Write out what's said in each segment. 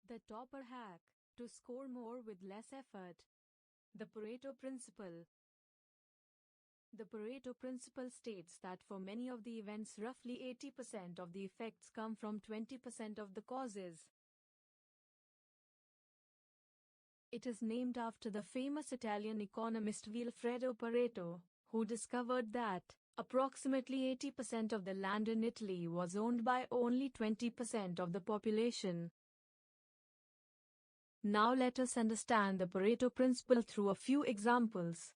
The topper hack to score more with less effort. The Pareto Principle. The Pareto Principle states that for many of the events, roughly 80% of the effects come from 20% of the causes. It is named after the famous Italian economist Vilfredo Pareto, who discovered that approximately 80% of the land in Italy was owned by only 20% of the population. Now let us understand the Pareto principle through a few examples.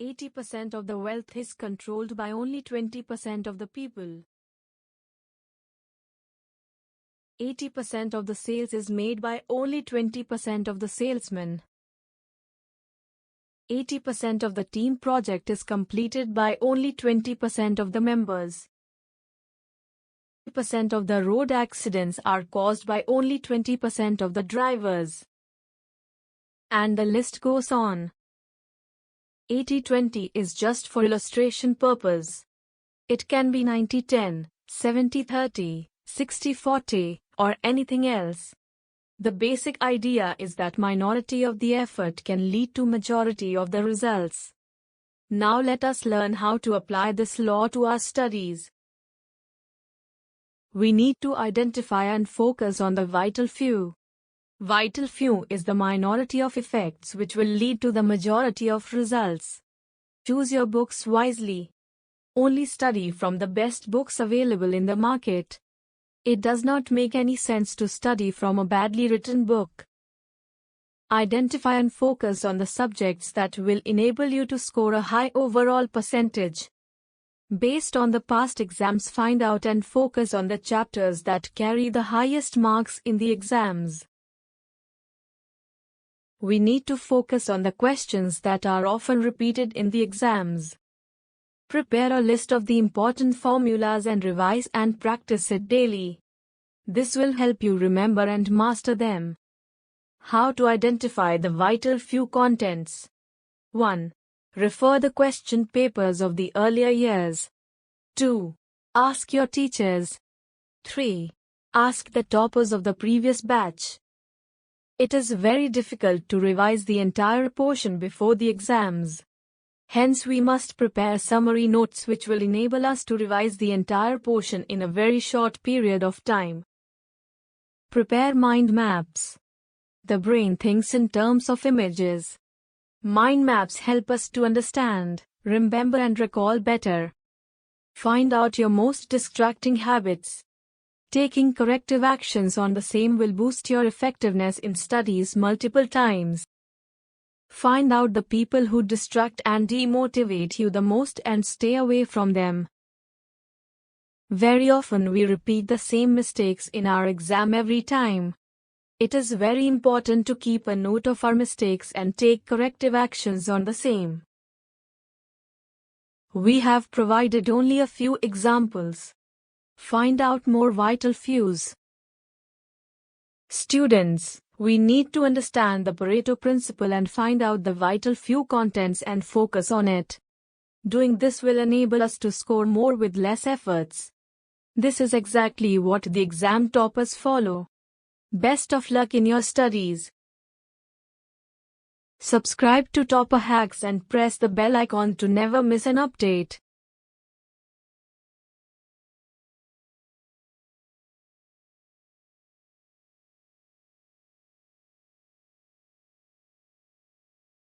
80% of the wealth is controlled by only 20% of the people. 80% of the sales is made by only 20% of the salesmen. 80% of the team project is completed by only 20% of the members. 80% of the road accidents are caused by only 20% of the drivers. And the list goes on. 80-20 is just for illustration purpose. It can be 90-10, 70-30, 60-40, or anything else. The basic idea is that minority of the effort can lead to majority of the results. Now let us learn how to apply this law to our studies. We need to identify and focus on the vital few. Vital few is the minority of effects which will lead to the majority of results. Choose your books wisely. Only study from the best books available in the market. It does not make any sense to study from a badly written book. Identify and focus on the subjects that will enable you to score a high overall percentage. Based on the past exams, find out and focus on the chapters that carry the highest marks in the exams. We need to focus on the questions that are often repeated in the exams. Prepare a list of the important formulas and revise and practice it daily. This will help you remember and master them. How to identify the vital few contents. 1. Refer the question papers of the earlier years. 2. Ask your teachers. 3. Ask the toppers of the previous batch. It is very difficult to revise the entire portion before the exams. Hence we must prepare summary notes which will enable us to revise the entire portion in a very short period of time. Prepare mind maps. The brain thinks in terms of images. Mind maps help us to understand, remember and recall better. Find out your most distracting habits. Taking corrective actions on the same will boost your effectiveness in studies multiple times. Find out the people who distract and demotivate you the most and stay away from them. Very often we repeat the same mistakes in our exam every time. It is very important to keep a note of our mistakes and take corrective actions on the same. We have provided only a few examples. Find out more vital fews. Students, we need to understand the Pareto principle and find out the vital few contents and focus on it. Doing this will enable us to score more with less efforts. This is exactly what the exam toppers follow. Best of luck in your studies. Subscribe to TopperHacks and press the bell icon to never miss an update.